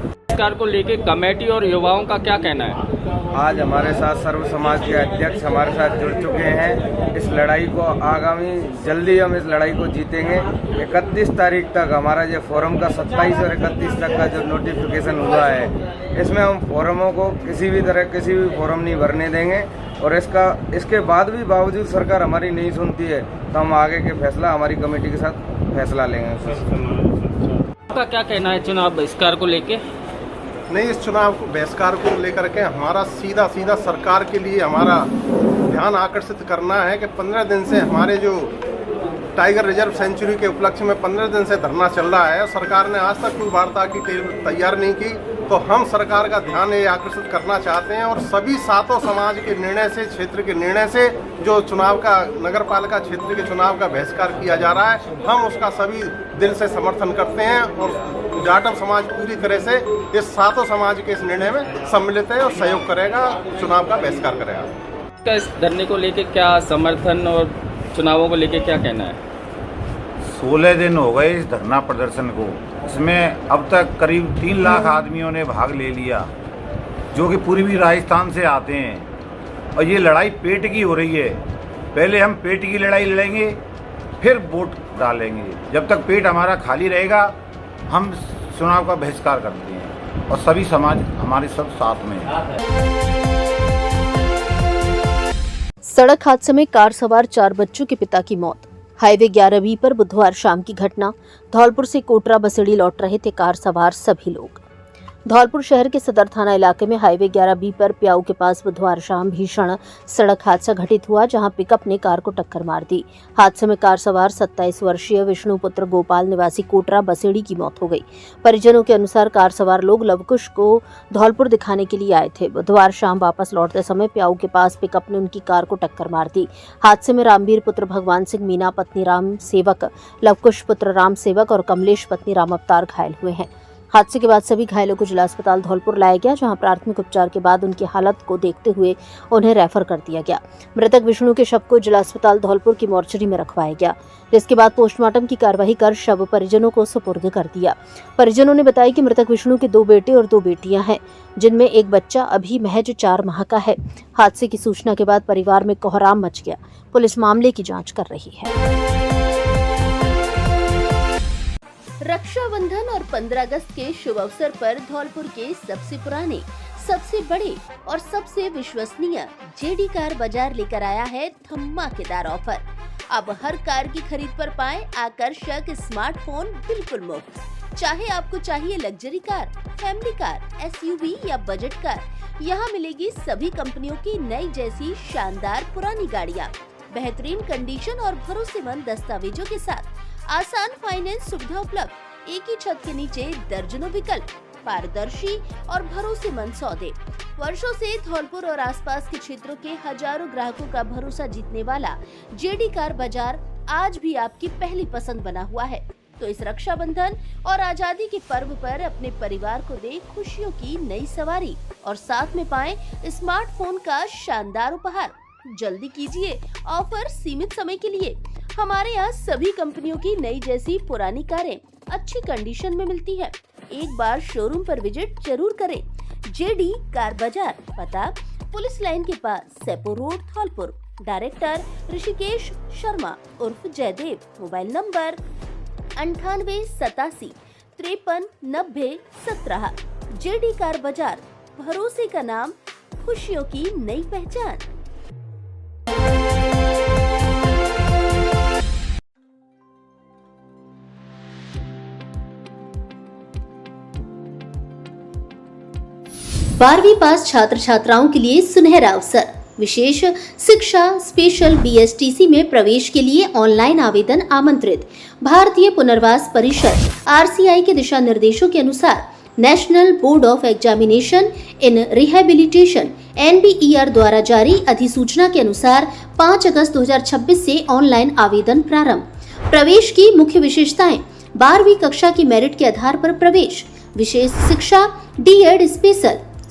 बहिष्कार को लेके कमेटी और युवाओं का क्या कहना है? आज हमारे साथ सर्व समाज के अध्यक्ष हमारे साथ जुड़ चुके हैं। इस लड़ाई को आगामी जल्दी हम इस लड़ाई को जीतेंगे। 31 तारीख तक हमारा ये फोरम का 27 और 31 तक का जो नोटिफिकेशन हुआ है, इसमें हम फोरमों को किसी भी तरह किसी भी फोरम नहीं भरने देंगे और इसके बाद भी बावजूद सरकार हमारी नहीं सुनती है तो हम आगे के फैसला हमारी कमेटी के साथ फैसला लेंगे। आपका क्या कहना है चुनाव बहिष्कार को लेके? नहीं, इस चुनाव को बहिष्कार को लेकर के हमारा सीधा सरकार के लिए हमारा ध्यान आकर्षित करना है कि 15 दिन से हमारे जो टाइगर रिजर्व सेंचुरी के उपलक्ष्य में 15 दिन से धरना चल रहा है और सरकार ने आज तक कोई वार्ता की तैयार नहीं की, तो हम सरकार का ध्यान ये आकर्षित करना चाहते हैं और सभी 7 समाज के निर्णय से, क्षेत्र के निर्णय से जो चुनाव का नगर पालिका क्षेत्र के चुनाव का बहिष्कार किया जा रहा है, हम उसका सभी दिल से समर्थन करते हैं और जाटव समाज पूरी तरह से इस 7 समाज के इस निर्णय में सम्मिलित है और सहयोग करेगा, चुनाव का बहिष्कार करेगा। का इस धरने को लेके क्या समर्थन और चुनावों को लेके क्या कहना है? 16 दिन हो गए इस धरना प्रदर्शन को। इसमें अब तक करीब 3 लाख आदमियों ने भाग ले लिया, जो कि पूर्वी राजस्थान से आते हैं। और ये लड़ाई पेट की हो रही है। पहले हम पेट की लड़ाई लड़ेंगे, फिर वोट डालेंगे। जब तक पेट हमारा खाली रहेगा हम चुनाव का बहिष्कार करते हैं, और सभी समाज हमारे सब साथ में है। सड़क हादसे में कार सवार 4 बच्चों के पिता की मौत। हाईवे 11B पर बुधवार शाम की घटना। धौलपुर से कोटरा बसेड़ी लौट रहे थे कार सवार सभी लोग। धौलपुर शहर के सदर थाना इलाके में हाईवे 11B पर प्याऊ के पास बुधवार शाम भीषण सड़क हादसा घटित हुआ, जहां पिकअप ने कार को टक्कर मार दी। हादसे में कार सवार 27 वर्षीय विष्णुपुत्र गोपाल निवासी कोटरा बसेड़ी की मौत हो गई। परिजनों के अनुसार कार सवार लोग लवकुश को धौलपुर दिखाने के लिए आए थे। बुधवार शाम वापस लौटते समय प्याऊ के पास पिकअप ने उनकी कार को टक्कर मार दी। हादसे में रामवीर पुत्र भगवान सिंह मीना पत्नी राम सेवक, लवकुश पुत्र राम सेवक और कमलेश पत्नी राम अवतार घायल हुए हैं। हादसे के बाद सभी घायलों को जिला अस्पताल धौलपुर लाया गया, जहां प्राथमिक उपचार के बाद उनकी हालत को देखते हुए उन्हें रेफर कर दिया गया। मृतक विष्णु के शव को जिला अस्पताल धौलपुर की मोर्चरी में रखवाया गया, जिसके बाद पोस्टमार्टम की कार्यवाही कर शव परिजनों को सुपुर्द कर दिया। परिजनों ने बताया कि मृतक विष्णु के 2 बेटे और 2 बेटियां हैं, जिनमें एक बच्चा अभी महज 4 माह का है। हादसे की सूचना के बाद परिवार में कोहराम मच गया। पुलिस मामले की जाँच कर रही है। रक्षाबंधन और 15 अगस्त के शुभ अवसर पर धौलपुर के सबसे पुराने, सबसे बड़े और सबसे विश्वसनीय जेडी कार बाजार लेकर आया है धमाकेदार ऑफर। अब हर कार की खरीद पर पाएं आकर्षक स्मार्टफोन बिल्कुल मुफ्त। चाहे आपको चाहिए luxury car, family car, SUV या बजट कार, यहाँ मिलेगी सभी कंपनियों की नई जैसी शानदार पुरानी गाड़ियाँ, बेहतरीन कंडीशन और भरोसेमंद दस्तावेजों के साथ। आसान फाइनेंस सुविधा उपलब्ध। एक ही छत के नीचे दर्जनों विकल्प, पारदर्शी और भरोसेमंद सौदे। वर्षों से धौलपुर और आसपास के क्षेत्रों के हजारों ग्राहकों का भरोसा जीतने वाला जेडी कार बाजार आज भी आपकी पहली पसंद बना हुआ है। तो इस रक्षाबंधन और आजादी के पर्व पर अपने परिवार को दे खुशियों की नई सवारी और साथ में पाएं स्मार्टफोन का शानदार उपहार। जल्दी कीजिए, ऑफर सीमित समय के लिए। हमारे यहाँ सभी कंपनियों की नई जैसी पुरानी कारें अच्छी कंडीशन में मिलती है। एक बार शोरूम पर विजिट जरूर करें। जेडी कार बाजार, पता पुलिस लाइन के पास, सेपो रोड, धौलपुर। डायरेक्टर ऋषिकेश शर्मा उर्फ Jaidev. Mobile number 98 87 53 90 17। JD car बाजार, भरोसे का नाम, खुशियों की नई पहचान। बारहवीं पास छात्र छात्राओं के लिए सुनहरा अवसर। विशेष शिक्षा स्पेशल BSTC में प्रवेश के लिए ऑनलाइन आवेदन आमंत्रित। भारतीय पुनर्वास परिषद RCI के दिशा निर्देशों के अनुसार national board of examination in rehabilitation NBER द्वारा जारी अधिसूचना के अनुसार 5 अगस्त 2026 से ऑनलाइन आवेदन प्रारंभ। प्रवेश की मुख्य विशेषताएं: 12वीं कक्षा की मेरिट के आधार पर प्रवेश, विशेष शिक्षा D.Ed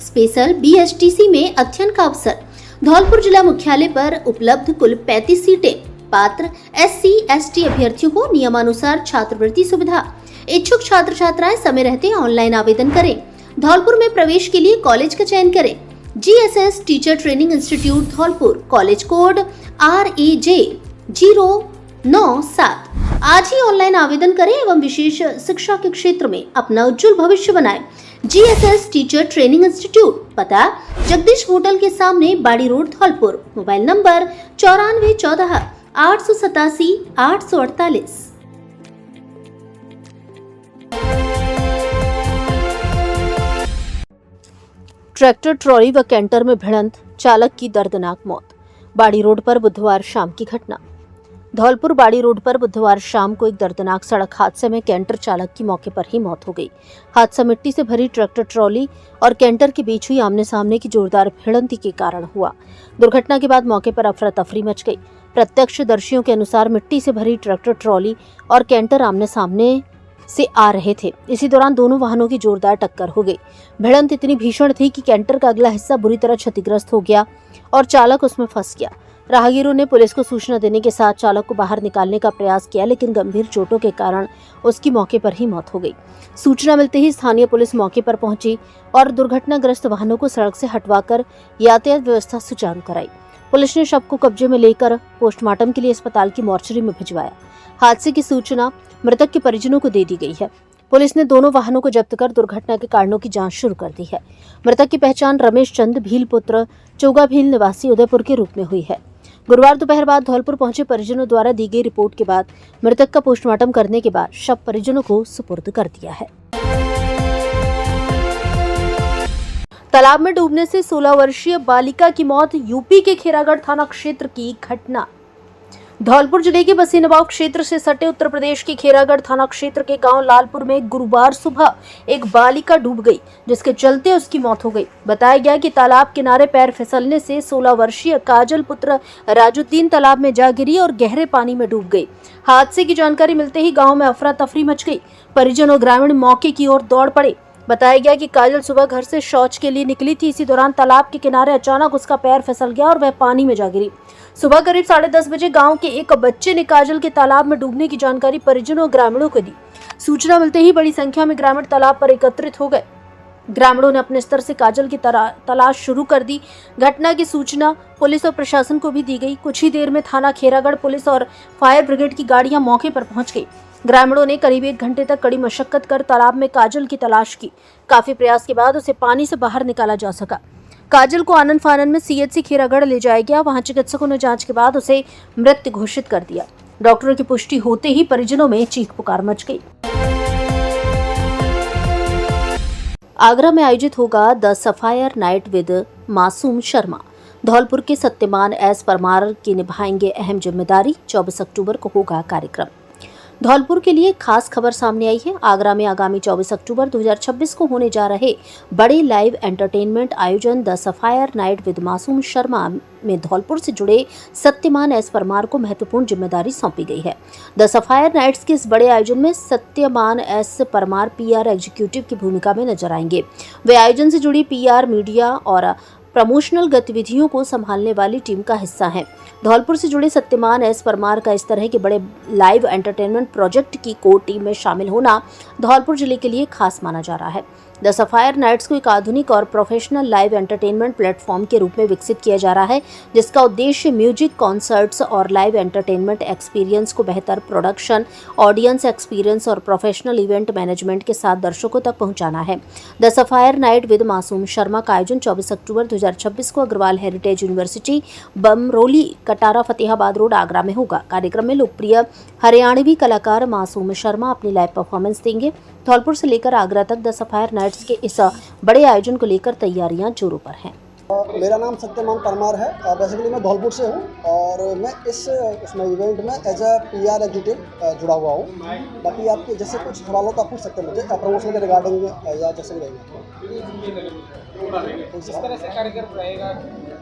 स्पेशल BSTC में अध्ययन का अवसर। धौलपुर जिला मुख्यालय पर उपलब्ध कुल 35 सीटें। पात्र SC/ST अभ्यर्थियों को नियमानुसार छात्रवृत्ति सुविधा। इच्छुक छात्र छात्राएं समय रहते ऑनलाइन आवेदन करें। धौलपुर में प्रवेश के लिए कॉलेज का चयन करें। GSS teacher training institute Dholpur, college code RAJ 097। आज ही ऑनलाइन आवेदन करें एवं विशेष शिक्षा के क्षेत्र में अपना उज्जवल भविष्य बनाएं। GSS टीचर ट्रेनिंग इंस्टीट्यूट, पता जगदीश होटल के सामने, बाड़ी road, Dholpur. Mobile number 9414 887 848। Tractor trolley व कैंटर में भिड़ंत, चालक की दर्दनाक मौत। बाड़ी रोड पर बुधवार शाम की घटना। धौलपुर बाड़ी रोड पर बुधवार शाम को एक दर्दनाक सड़क हादसे में कैंटर चालक की मौके पर ही मौत हो गई। हादसा मिट्टी से भरी ट्रैक्टर ट्रॉली और कैंटर के बीच हुई आमने सामने की जोरदार भिड़ंती के कारण हुआ। दुर्घटना के बाद मौके पर अफरा तफरी मच गई। प्रत्यक्षदर्शियों के अनुसार मिट्टी से भरी ट्रैक्टर ट्रॉली और कैंटर आमने सामने से आ रहे थे। इसी दौरान दोनों वाहनों की जोरदार टक्कर हो गई। भिड़ंत इतनी भीषण थी कि कैंटर का अगला हिस्सा बुरी तरह क्षतिग्रस्त हो गया और चालक उसमें फंस गया। राहगीरों ने पुलिस को सूचना देने के साथ चालक को बाहर निकालने का प्रयास किया, लेकिन गंभीर चोटों के कारण उसकी मौके पर ही मौत हो गई। सूचना मिलते ही स्थानीय पुलिस मौके पर पहुंची और दुर्घटनाग्रस्त वाहनों को सड़क से हटवाकर यातायात व्यवस्था सुचारू कराई। पुलिस ने शव को कब्जे में लेकर पोस्टमार्टम के लिए अस्पताल की मॉर्चरी में भिजवाया। हादसे की सूचना मृतक के परिजनों को दे दी गई है। पुलिस ने दोनों वाहनों को जब्त कर दुर्घटना के कारणों की जांच शुरू कर दी है। मृतक की पहचान रमेश चंद भील पुत्र चौगा भील निवासी उदयपुर के रूप में हुई है। गुरुवार दोपहर बाद धौलपुर पहुंचे परिजनों द्वारा दी गई रिपोर्ट के बाद मृतक का पोस्टमार्टम करने के बाद शव परिजनों को सुपुर्द कर दिया है। तालाब में डूबने से 16 वर्षीय बालिका की मौत। यूपी के खेरागढ़ थाना क्षेत्र की घटना। धौलपुर जिले के बसीनबाव क्षेत्र से सटे उत्तर प्रदेश के खेरागढ़ थाना क्षेत्र के गांव लालपुर में गुरुवार सुबह एक बालिका डूब गई, जिसके चलते उसकी मौत हो गई। बताया गया कि तालाब किनारे पैर फिसलने से 16 वर्षीय काजल पुत्र राजुद्दीन तालाब में जा गिरी और गहरे पानी में डूब गई। हादसे की जानकारी मिलते ही गाँव में अफरा तफरी मच गई। परिजन और ग्रामीण मौके की ओर दौड़ पड़े। बताया गया कि काजल सुबह घर से शौच के लिए निकली थी। इसी दौरान तालाब के किनारे अचानक उसका पैर फिसल गया और वह पानी में जा गिरी। सुबह करीब 10:30 बजे गांव के एक बच्चे ने काजल के तालाब में डूबने की जानकारी परिजनों और ग्रामीणों को दी। सूचना मिलते ही बड़ी संख्या में ग्रामीण तालाब पर एकत्रित हो गए। ग्रामीणों ने अपने स्तर से काजल की तलाश शुरू कर दी। घटना की सूचना पुलिस और प्रशासन को भी दी गई। कुछ ही देर में थाना खेरागढ़ पुलिस और फायर ब्रिगेड की गाड़ियां मौके पर पहुंच गई। ग्रामीणों ने करीब 1 घंटे तक कड़ी मशक्कत कर तालाब में काजल की तलाश की। काफी प्रयास के बाद उसे पानी से बाहर निकाला जा सका। काजल को आनन फानन में सीएचसी खेरागढ़ ले जाया गया। वहां चिकित्सकों ने जांच के बाद उसे मृत घोषित कर दिया। डॉक्टरों की पुष्टि होते ही परिजनों में चीख पुकार मच गई। आगरा में आयोजित होगा the sapphire night with Masoom Sharma. Dholpur के सत्यमान एस परमार की निभाएंगे अहम जिम्मेदारी। 24 अक्टूबर को होगा कार्यक्रम। धौलपुर के लिए खास खबर सामने आई है। आगरा में आगामी 24 अक्टूबर 2026 को होने जा रहे बड़े लाइव एंटरटेनमेंट आयोजन the sapphire night with Masoom Sharma में धौलपुर से जुड़े सत्यमान एस परमार को महत्वपूर्ण जिम्मेदारी सौंपी गई है। द सफायर नाइट्स के इस बड़े आयोजन में Satyaman S Parmar PR executive की भूमिका में नजर आएंगे। वे आयोजन से जुड़ी पीआर, मीडिया और प्रमोशनल गतिविधियों को संभालने वाली टीम का हिस्सा हैं। धौलपुर से जुड़े सत्यमान एस परमार का इस तरह के बड़े लाइव एंटरटेनमेंट प्रोजेक्ट की कोर टीम में शामिल होना धौलपुर जिले के लिए खास माना जा रहा है। द सफायर नाइट्स को एक आधुनिक और प्रोफेशनल लाइव एंटरटेनमेंट प्लेटफॉर्म के रूप में विकसित किया जा रहा है, जिसका उद्देश्य म्यूजिक, कॉन्सर्ट्स और लाइव एंटरटेनमेंट एक्सपीरियंस को बेहतर प्रोडक्शन, ऑडियंस एक्सपीरियंस और प्रोफेशनल इवेंट मैनेजमेंट के साथ दर्शकों तक पहुंचाना है। The sapphire night with Masoom Sharma का आयोजन 24 अक्टूबर 2026 को Agarwal heritage university, Bamrauli, Katara, Fatehabad road, Agra में होगा। कार्यक्रम में लोकप्रिय हरियाणवी कलाकार मासूम शर्मा अपनी लाइव परफॉर्मेंस देंगे। धौलपुर से लेकर आगरा तक द सफायर नाइट्स के इस बड़े आयोजन को लेकर तैयारियां जोरों पर हैं। मेरा नाम सत्यमान परमार है। बेसिकली मैं धौलपुर से हूँ और मैं इसमें इवेंट में एज अ पीआर एग्जीक्यूटिव जुड़ा हुआ हूँ। बाकी आपके जैसे कुछ सवाल हो तो आप पूछ सकते हैं मुझे प्रमोशन के रिगार्डिंग या जैसे भी रहेगा। किस तरह से कार्यक्रम रहेगा,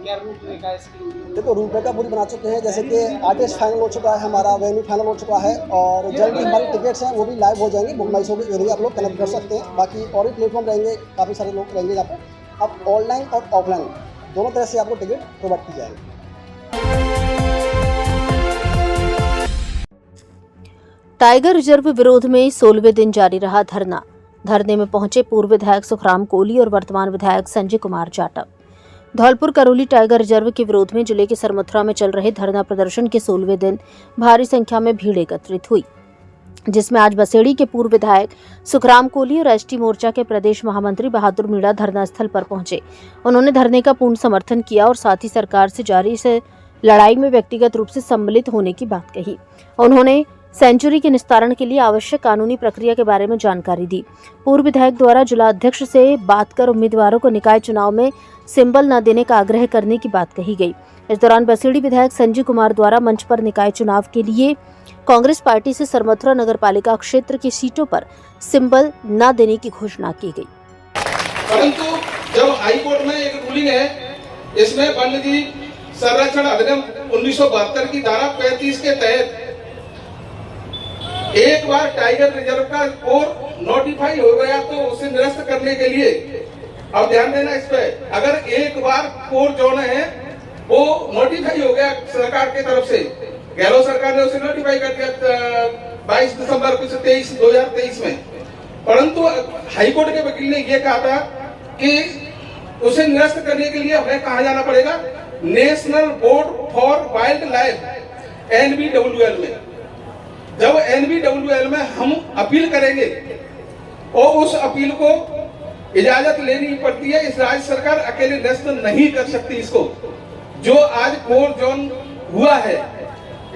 क्या रूपरेखा इसकी? देखो, रूपरेखा पूरी बना चुके हैं। जैसे कि आर्टिस्ट फाइनल हो चुका है, हमारा वेन्यू फाइनल हो चुका है और जल्दी हमारी टिकट्स हैं वो भी लाइव हो जाएंगी। बुक माई शो के जरिए आप लोग कनेक्ट कर सकते हैं। बाकी और भी प्लेटफॉर्म रहेंगे, काफ़ी सारे लोग रहेंगे यहाँ पर। अब ऑनलाइन और ऑफलाइन दोनों तरह से आपको टिकट प्रोवाइड की जाएगी। टाइगर रिजर्व विरोध में 16वें दिन जारी रहा धरना। धरने में पहुंचे पूर्व विधायक सुखराम कोहली और वर्तमान विधायक संजय कुमार जाटव। धौलपुर करौली टाइगर रिजर्व के विरोध में जिले के सरमथुरा में चल रहे धरना प्रदर्शन के 16वें दिन भारी संख्या में भीड़ एकत्रित हुई, जिसमें आज बसेड़ी के पूर्व विधायक सुखराम कोहली और एसटी मोर्चा के प्रदेश महामंत्री बहादुर मीणा धरना स्थल पर पहुंचे। उन्होंने धरने का पूर्ण समर्थन किया और साथ ही सरकार से जारी इस लड़ाई में व्यक्तिगत रूप से सम्मिलित होने की बात कही। उन्होंने सेंचुरी के निस्तारण के लिए आवश्यक कानूनी प्रक्रिया के बारे में जानकारी दी। पूर्व विधायक द्वारा जिला अध्यक्ष से बात कर उम्मीदवारों को निकाय चुनाव में सिंबल न देने का आग्रह करने की बात कही गई। इस दौरान बसेड़ी विधायक संजय कुमार द्वारा मंच पर निकाय चुनाव के लिए कांग्रेस पार्टी से सरमथुरा नगरपालिका क्षेत्र की सीटों पर सिंबल न देने की घोषणा की गई। परंतु जब हाईकोर्ट में एक रूलिंग है, इसमें वन्य जीव संरक्षण अधिनियम 1972 की धारा 35 के तहत एक बार टाइगर रिजर्व का कोर नोटिफाई हो गया तो उसे निरस्त करने के लिए, अब ध्यान देना इस पे, अगर एक बार कोर जोन है वो नोटिफाई हो गया सरकार की तरफ से, गहलोत सरकार ने उसे नोटिफाई कर दिया 22 दिसंबर 2023 में, परंतु हाईकोर्ट के वकील ने यह कहा था कि उसे निरस्त करने के लिए हमें कहा जाना पड़ेगा national board for wild life NBWL में। जब NBWL में हम अपील करेंगे और उस अपील को इजाजत लेनी पड़ती है, इस राज्य सरकार अकेले निरस्त नहीं कर सकती इसको। जो आज कोर जोन हुआ है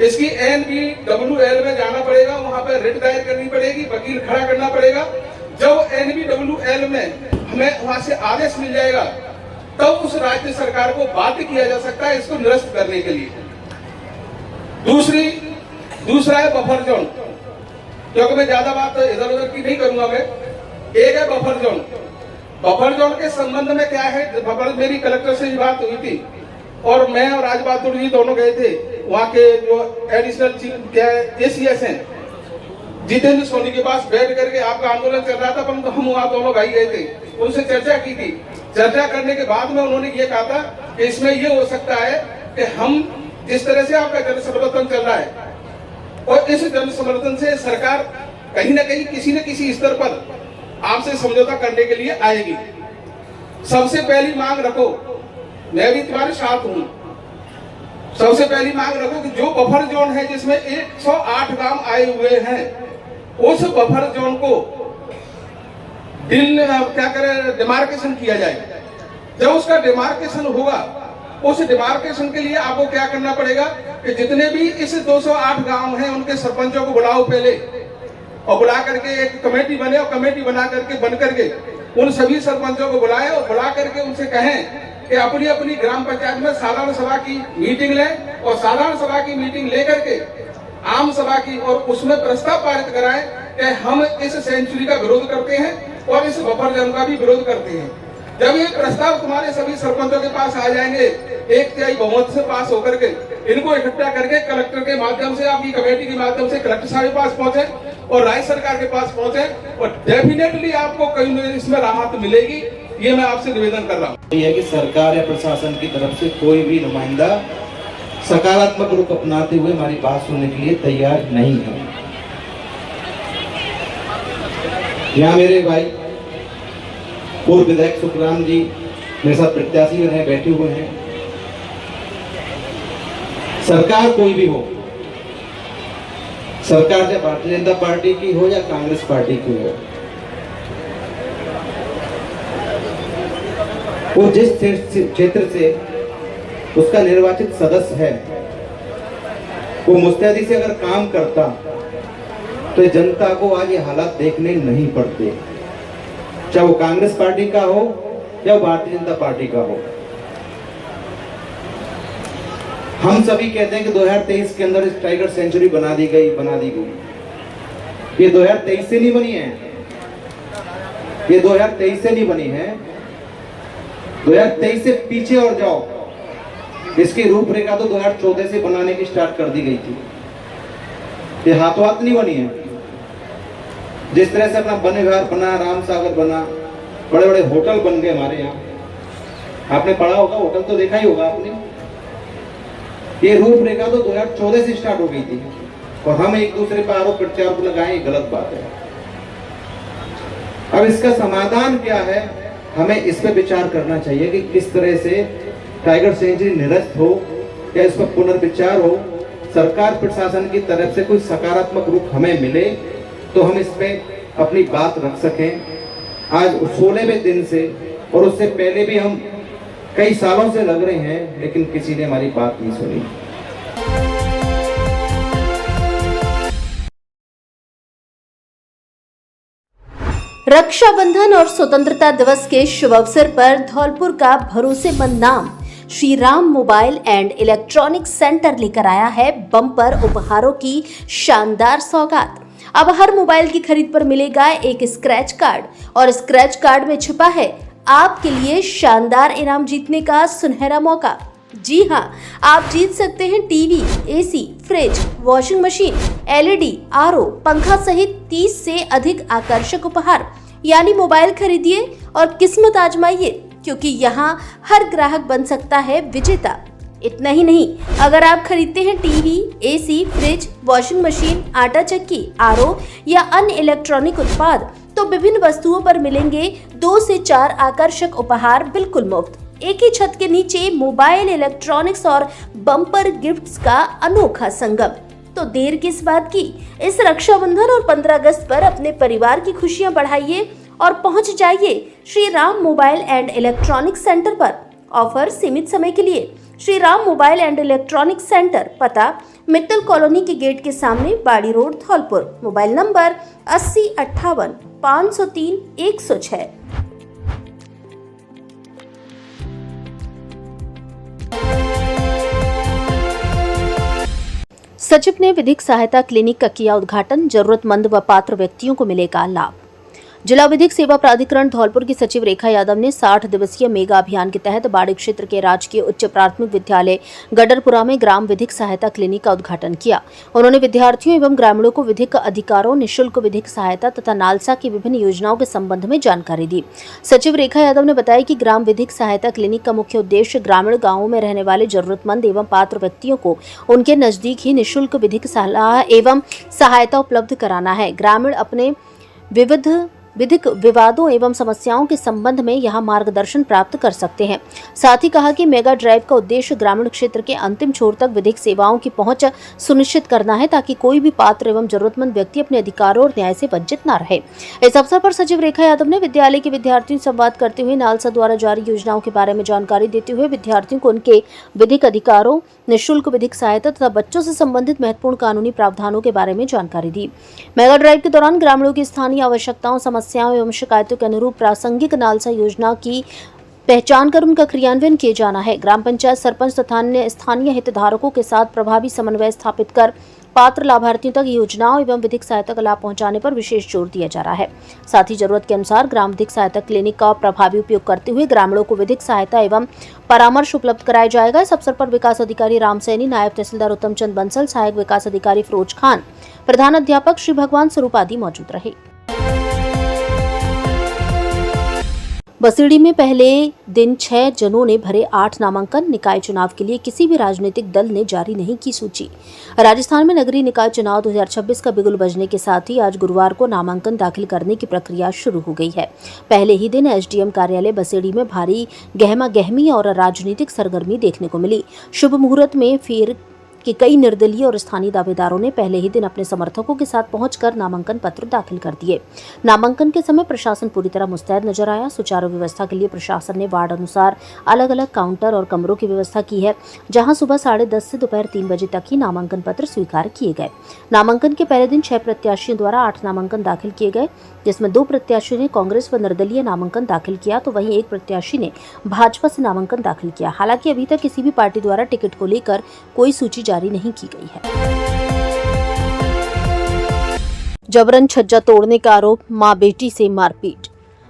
इसकी NBWL में जाना पड़ेगा, वहां पर रिट दायर करनी पड़ेगी, वकील खड़ा करना पड़ेगा। जब NBWL में हमें वहां से आदेश मिल जाएगा तब उस राज्य सरकार को बाध्य किया जा सकता है इसको निरस्त करने के लिए। दूसरा है बफर जोन, क्योंकि मैं ज्यादा बात इधर उधर की नहीं करूंगा मैं। एक है बफर जोन। बफर जोन के संबंध में क्या है, मेरी कलेक्टर से बात हुई थी और मैं और राज बहादुर जी दोनों गए थे वहाँ के जो एडिशनल क्या है ACS हैं जितेंद्र सोनी के पास बैठ करके, आपका आंदोलन चल रहा था परंतु हम वहाँ दोनों भाई गए थे, उनसे चर्चा की थी। चर्चा करने के बाद में उन्होंने ये कहा था कि इसमें ये हो सकता है कि हम जिस तरह से आपका जन समर्थन चल रहा है और इस जन समर्थन से सरकार कहीं ना कहीं किसी न किसी स्तर पर आपसे समझौता करने के लिए आएगी। सबसे पहली मांग रखो, मैं भी तुम्हारे साथ हूं, सबसे पहली मांग रखो कि जो बफर जोन है जिसमें 108 गांव आए हुए हैं, उस बफर जोन को क्या करें डिमार्केशन किया जाए। जब उसका डिमार्केशन होगा, उस डिमार्केशन के लिए आपको क्या करना पड़ेगा कि जितने भी इस 208 गांव हैं उनके सरपंचों को बुलाओ पहले, और बुला करके एक कमेटी बने और कमेटी बन करके उन सभी सरपंचों को बुलाएं और बुला करके उनसे कहें कि अपनी अपनी ग्राम पंचायत में साधारण सभा की मीटिंग लें और साधारण सभा की मीटिंग लेकर के आम सभा की, और उसमें प्रस्ताव पारित कराएं कि हम इस सेंचुरी का विरोध करते हैं और इस बफर जोन का भी विरोध करते हैं। जब ये प्रस्ताव तुम्हारे सभी सरपंचों के पास आ जाएंगे, 1/3 बहुमत से पास होकर के, इनको इकट्ठा करके कलेक्टर के माध्यम से, आपकी कमेटी के माध्यम से कलेक्टर साहब के पास पहुंचे और राज्य सरकार के पास पहुंचे और डेफिनेटली आपको कहीं इसमें राहत मिलेगी, ये मैं आपसे निवेदन कर रहा हूँ। यह है कि सरकार या प्रशासन की तरफ से कोई भी नुमाइंदा सकारात्मक रुख अपनाते हुए हमारी बात सुनने के लिए तैयार नहीं है। यहाँ मेरे भाई पूर्व विधायक सुखराम जी मेरे साथ प्रत्याशी रहे बैठे हुए हैं। सरकार कोई भी हो, सरकार चाहे भारतीय जनता पार्टी की हो या कांग्रेस पार्टी की हो, वो जिस क्षेत्र से उसका निर्वाचित सदस्य है वो मुस्तैदी से अगर काम करता तो जनता को आज ये हालात देखने नहीं पड़ते, चाहे वो कांग्रेस पार्टी का हो या भारतीय जनता पार्टी का हो। हम सभी कहते हैं कि 2023 के अंदर इस टाइगर सेंचुरी बना दी गई। ये 2023 से नहीं बनी है, ये 2023 से नहीं बनी है। 2023 से पीछे और जाओ, इसकी रूपरेखा तो 2014 से बनाने की स्टार्ट कर दी गई थी। ये हाथों हाथ नहीं बनी है। जिस तरह से अपना वन विहार बना, राम सागर बना, बड़े बड़े होटल बन गए हमारे यहाँ, आपने पढ़ा होगा, होटल तो देखा ही होगा आपने। ये रूपरेखा तो 2014 से स्टार्ट हो गई थी और हम एक दूसरे पर आरोप प्रत्यारोप लगाएं, गलत बात है। अब इसका समाधान क्या है, हमें इस पर विचार करना चाहिए कि किस तरह से टाइगर सेंचुरी निरस्त हो या इस पर पुनर्विचार हो। सरकार प्रशासन की तरफ से कोई सकारात्मक रुख हमें मिले तो हम इस पे अपनी बात रख सकें। आज 16वें दिन से और उससे पहले भी हम कई सालों से लग रहे हैं, लेकिन किसी ने हमारी बात नहीं सुनी। रक्षाबंधन और स्वतंत्रता दिवस के शुभ अवसर पर धौलपुर का भरोसेमंद नाम Shri Ram mobile and electronic centre लेकर आया है बम्पर उपहारों की शानदार सौगात। अब हर मोबाइल की खरीद पर मिलेगा एक स्क्रैच कार्ड और स्क्रैच कार्ड में छिपा है आपके लिए शानदार इनाम जीतने का सुनहरा मौका। जी हाँ, आप जीत सकते हैं TV, AC, fridge, washing machine, LED, RO, पंखा सहित 30 से अधिक आकर्षक उपहार। यानी मोबाइल खरीदिए और किस्मत आजमाइए, क्योंकि यहाँ हर ग्राहक बन सकता है विजेता। इतना ही नहीं, अगर आप खरीदते हैं TV, AC, fridge, washing machine, आटा चक्की, आरओ या अन्य इलेक्ट्रॉनिक उत्पाद, तो विभिन्न वस्तुओं पर मिलेंगे 2 से 4 आकर्षक उपहार बिल्कुल मुफ्त। एक ही छत के नीचे मोबाइल, इलेक्ट्रॉनिक्स और बम्पर गिफ्ट्स का अनोखा संगम। तो देर किस बात की, इस रक्षाबंधन और 15 अगस्त पर अपने परिवार की खुशियां बढ़ाइए और पहुंच जाइए Shri Ram mobile and electronic centre पर। ऑफर सीमित समय के लिए। Shri Ram mobile and electronic centre, पता मित्तल कॉलोनी के गेट के सामने, बाड़ी रोड, धौलपुर। Mobile number 80 58 503 106। सचिव ने विधिक सहायता क्लिनिक का किया उद्घाटन। जरूरतमंद व पात्र व्यक्तियों को मिलेगा लाभ। जिला विधिक सेवा प्राधिकरण धौलपुर की सचिव रेखा यादव ने 60 दिवसीय मेगा अभियान के तहत बाड़ी क्षेत्र के राजकीय उच्च प्राथमिक विद्यालय गडरपुरा में ग्राम विधिक सहायता क्लिनिक का उद्घाटन किया। उन्होंने विद्यार्थियों एवं ग्रामीणों को विधिक अधिकारों, निःशुल्क विधिक सहायता तथा नालसा की विभिन्न योजनाओं के संबंध में जानकारी दी। सचिव रेखा यादव ने बताया कि ग्राम विधिक सहायता क्लिनिक का मुख्य उद्देश्य ग्रामीण गांवों में रहने वाले जरूरतमंद एवं पात्र व्यक्तियों को उनके नजदीक ही निःशुल्क विधिक सलाह एवं सहायता उपलब्ध कराना है। ग्रामीण अपने विधिक विवादों एवं समस्याओं के संबंध में यहां मार्गदर्शन प्राप्त कर सकते हैं। साथ ही कहा कि मेगा ड्राइव का उद्देश्य ग्रामीण क्षेत्र के अंतिम छोर तक विधिक सेवाओं की पहुंच सुनिश्चित करना है, ताकि कोई भी पात्र एवं जरूरतमंद व्यक्ति अपने अधिकारों और न्याय से वंचित न रहे। इस अवसर पर सचिव रेखा यादव ने विद्यालय के विद्यार्थियों से संवाद करते हुए नालसा द्वारा जारी योजनाओं के बारे में जानकारी देते हुए विद्यार्थियों को उनके विधिक अधिकारों, निःशुल्क विधिक सहायता तथा बच्चों से संबंधित महत्वपूर्ण कानूनी प्रावधानों के बारे में जानकारी दी। मेगा ड्राइव के दौरान ग्रामीणों की स्थानीय आवश्यकताओं, समस्याओं एवं शिकायतों के अनुरूप प्रासंगिक नालसा योजना की पहचान कर उनका क्रियान्वयन किए जाना है। ग्राम पंचायत सरपंच तथा अन्य स्थानीय हितधारकों के साथ प्रभावी समन्वय स्थापित कर पात्र लाभार्थियों तक योजनाओं एवं विधिक सहायता का लाभ पहुंचाने पर विशेष जोर दिया जा रहा है। साथ ही जरूरत के अनुसार ग्राम विधिक सहायता क्लिनिक का प्रभावी उपयोग करते हुए ग्रामीणों को विधिक सहायता एवं परामर्श उपलब्ध कराया जाएगा। इस अवसर पर विकास अधिकारी राम सैनी, नायब तहसीलदार उत्तम चंद बंसल, सहायक विकास अधिकारी फिरोज खान, प्रधान अध्यापक श्री भगवान स्वरूप आदि मौजूद रहे। बसीड़ी में पहले दिन 6 जनों ने भरे 8 नामांकन। निकाय चुनाव के लिए किसी भी राजनीतिक दल ने जारी नहीं की सूची। राजस्थान में नगरीय निकाय चुनाव 2026 का बिगुल बजने के साथ ही आज गुरुवार को नामांकन दाखिल करने की प्रक्रिया शुरू हो गई है। पहले ही दिन एसडीएम कार्यालय बसेड़ी में भारी गहमा गहमी और राजनीतिक सरगर्मी देखने को मिली। शुभ मुहूर्त में फिर कि कई निर्दलीय और स्थानीय दावेदारों ने पहले ही दिन अपने समर्थकों के साथ पहुंचकर नामांकन पत्र दाखिल कर दिए। नामांकन के समय प्रशासन पूरी तरह मुस्तैद नजर आया। सुचारू व्यवस्था के लिए प्रशासन ने वार्ड अनुसार अलग अलग काउंटर और कमरों की व्यवस्था की है, जहां सुबह 10:30 से दोपहर 3 बजे तक ही नामांकन पत्र स्वीकार किए गए। नामांकन के पहले दिन 6 प्रत्याशियों द्वारा 8 नामांकन दाखिल किए गए, जिसमें 2 प्रत्याशियों ने कांग्रेस व निर्दलीय नामांकन दाखिल किया, तो वहीं 1 प्रत्याशी ने भाजपा से नामांकन दाखिल किया। हालांकि अभी तक किसी भी पार्टी द्वारा टिकट को लेकर कोई सूची जारी नहीं की गई है। जबरन छज्जा तोड़ने का आरोप, मां बेटी से मारपीट।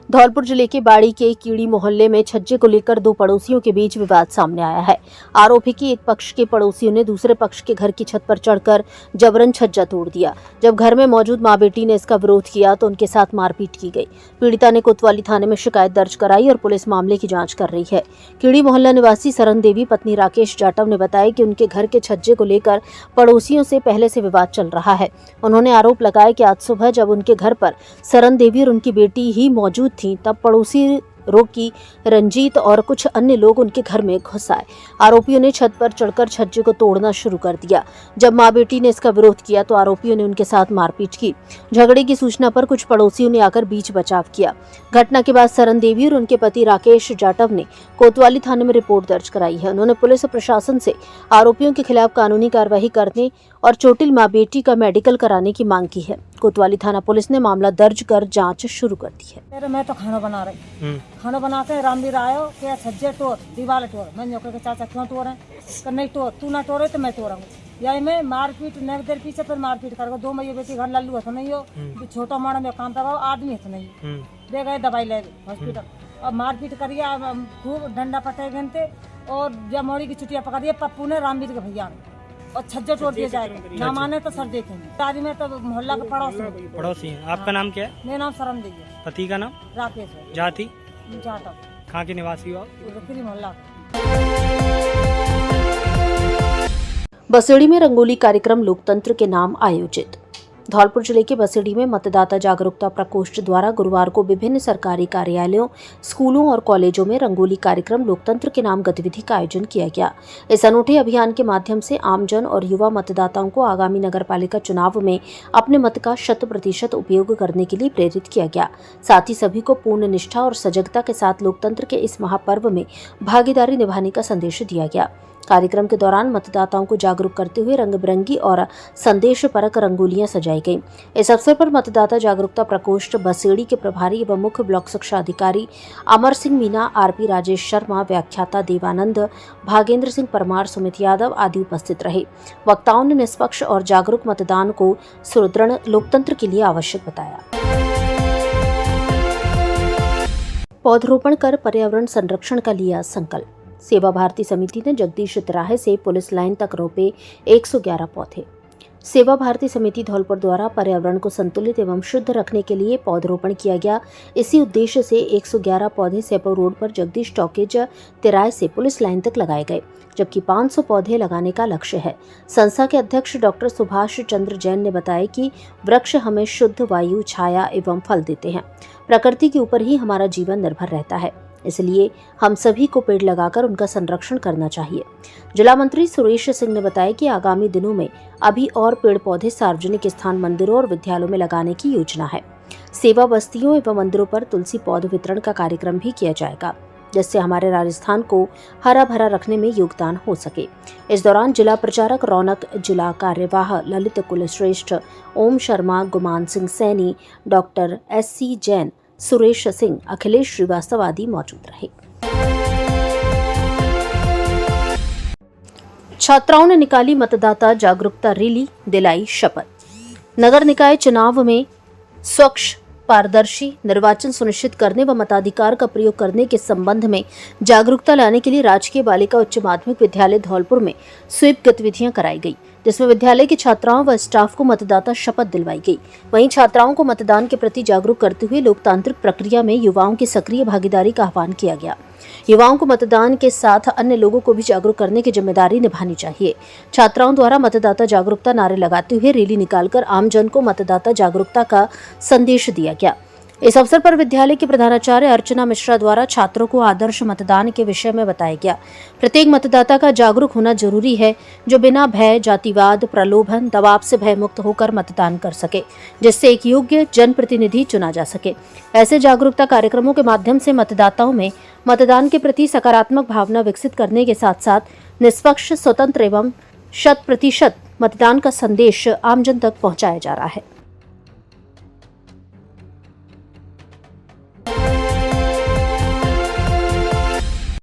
धौलपुर जिले के बाड़ी के कीड़ी मोहल्ले में छज्जे को लेकर 2 पड़ोसियों के बीच विवाद सामने आया है। आरोप है कि एक पक्ष के पड़ोसियों ने दूसरे पक्ष के घर की छत पर चढ़कर जबरन छज्जा तोड़ दिया। जब घर में मौजूद मां बेटी ने इसका विरोध किया तो उनके साथ मारपीट की गई। पीड़िता ने कोतवाली थाने में शिकायत दर्ज कराई और पुलिस मामले की जांच कर रही है। कीड़ी मोहल्ला निवासी सरन देवी पत्नी राकेश जाटव ने बताया कि उनके घर के छज्जे को लेकर पड़ोसियों से पहले से विवाद चल रहा है। उन्होंने आरोप लगाया कि आज सुबह जब उनके घर पर सरन देवी और उनकी बेटी ही मौजूद थी, तब पड़ोसी रोकी रंजीत और कुछ अन्य लोग उनके घर में घुस आए। आरोपियों ने छत पर चढ़कर छज्जे को तोड़ना शुरू कर दिया। जब मां बेटी ने इसका विरोध किया तो आरोपियों ने उनके साथ मारपीट की। झगड़े की सूचना पर कुछ पड़ोसियों ने आकर बीच बचाव किया। घटना के बाद सरन देवी और उनके पति राकेश जाटव ने कोतवाली थाने में रिपोर्ट दर्ज कराई है। उन्होंने पुलिस और प्रशासन से आरोपियों के खिलाफ कानूनी कार्रवाई करने और चोटिल मां बेटी का मेडिकल कराने की मांग की है। कोतवाली थाना पुलिस ने मामला दर्ज कर जांच शुरू कर दी है। मैं तो खाना बना रही, खाना बनाते रामवीर आयो कि छज्जे तोड़, दीवार तोड़। मैंने कहा चाचा क्यों तोड़ रहे? नहीं तोड़, तू ना तोड़े तो मैं तोड़ूंगा। यही में मारपीट न देर पीछे फिर मारपीट कर 2 मई बेटी घर लल्लू है नहीं हो, छोटा माड़ा में काम करवाओ, आदमी है नहीं दे गए दवाई ले हॉस्पिटल और मारपीट करिए। खूब डंडा पटे गए थे और जमोड़ी की छुट्टियाँ पका दी है पप्पू ने रामवीर के भैया ने, और छज्जे तोड़ दिए जाएंगे, ना माने तो सर देखेंगे। तारी में तो मोहल्ला के पड़ोसी हैं। आपका नाम क्या है? मेरा नाम सरम देवी है। पति का नाम? राकेश है। जाति? जाटव। कहाँ के निवासी हो आप? उदयपुरी मोहल्ला। बसेड़ी में रंगोली कार्यक्रम लोकतंत्र के नाम आयोजित। धौलपुर जिले के बसेड़ी में मतदाता जागरूकता प्रकोष्ठ द्वारा गुरुवार को विभिन्न सरकारी कार्यालयों, स्कूलों और कॉलेजों में रंगोली कार्यक्रम लोकतंत्र के नाम गतिविधि का आयोजन किया गया। इस अनूठे अभियान के माध्यम से आमजन और युवा मतदाताओं को आगामी नगरपालिका चुनाव में अपने मत का 100% उपयोग करने के लिए प्रेरित किया गया। साथ ही सभी को पूर्ण निष्ठा और सजगता के साथ लोकतंत्र के इस महापर्व में भागीदारी निभाने का संदेश दिया गया। कार्यक्रम के दौरान मतदाताओं को जागरूक करते हुए रंग बिरंगी और संदेश परक रंगोलियां सजाई गईं। इस अवसर पर मतदाता जागरूकता प्रकोष्ठ बसेड़ी के प्रभारी एवं मुख्य ब्लॉक शिक्षा अधिकारी अमर सिंह मीना, आरपी राजेश शर्मा, व्याख्याता देवानंद, भागेंद्र सिंह परमार, सुमित यादव आदि उपस्थित रहे। वक्ताओं ने निष्पक्ष और जागरूक मतदान को सुदृढ़ लोकतंत्र के लिए आवश्यक बताया। पौधरोपण कर पर्यावरण संरक्षण का लिया संकल्प। सेवा भारती समिति ने जगदीश तिराहे से पुलिस लाइन तक रोपे 111 पौधे। सेवा भारती समिति धौलपुर द्वारा पर्यावरण को संतुलित एवं शुद्ध रखने के लिए पौधरोपण किया गया। इसी उद्देश्य से 111 पौधे सेपो रोड पर जगदीश टॉकीज तिराहे से पुलिस लाइन तक लगाए गए, जबकि 500 पौधे लगाने का लक्ष्य है। संस्था के अध्यक्ष डॉक्टर सुभाष चंद्र जैन ने बताया कि वृक्ष हमें शुद्ध वायु, छाया एवं फल देते हैं। प्रकृति के ऊपर ही हमारा जीवन निर्भर रहता है, इसलिए हम सभी को पेड़ लगाकर उनका संरक्षण करना चाहिए। जिला मंत्री सुरेश सिंह ने बताया कि आगामी दिनों में अभी और पेड़ पौधे सार्वजनिक स्थान, मंदिरों और विद्यालयों में लगाने की योजना है। सेवा बस्तियों एवं मंदिरों पर तुलसी पौध वितरण का कार्यक्रम भी किया जाएगा, जिससे हमारे राजस्थान को हरा भरा रखने में योगदान हो सके। इस दौरान जिला प्रचारक रौनक, जिला कार्यवाह ललित कुलश्रेष्ठ, ओम शर्मा, गुमान सिंह सैनी, डॉक्टर SC जैन, सुरेश सिंह, अखिलेश श्रीवास्तव आदि मौजूद रहे। छात्राओं ने निकाली मतदाता जागरूकता रैली, दिलाई शपथ। नगर निकाय चुनाव में स्वच्छ, पारदर्शी निर्वाचन सुनिश्चित करने व मताधिकार का प्रयोग करने के संबंध में जागरूकता लाने के लिए राजकीय बालिका उच्च माध्यमिक विद्यालय धौलपुर में स्वीप गतिविधियां कराई गई, जिसमें विद्यालय की छात्राओं व स्टाफ को मतदाता शपथ दिलवाई गई। वहीं छात्राओं को मतदान के प्रति जागरूक करते हुए लोकतांत्रिक प्रक्रिया में युवाओं की सक्रिय भागीदारी का आह्वान किया गया। युवाओं को मतदान के साथ अन्य लोगों को भी जागरूक करने की जिम्मेदारी निभानी चाहिए। छात्राओं द्वारा मतदाता जागरूकता नारे लगाते हुए रैली निकालकर आमजन को मतदाता जागरूकता का संदेश दिया गया। इस अवसर पर विद्यालय की प्रधानाचार्य अर्चना मिश्रा द्वारा छात्रों को आदर्श मतदान के विषय में बताया गया। प्रत्येक मतदाता का जागरूक होना जरूरी है, जो बिना भय, जातिवाद, प्रलोभन, दबाव से भय मुक्त होकर मतदान कर सके, जिससे एक योग्य जनप्रतिनिधि चुना जा सके। ऐसे जागरूकता कार्यक्रमों के माध्यम से मतदाताओं में मतदान के प्रति सकारात्मक भावना विकसित करने के साथ साथ निष्पक्ष, स्वतंत्र एवं 100% मतदान का संदेश आमजन तक पहुंचाया जा रहा है।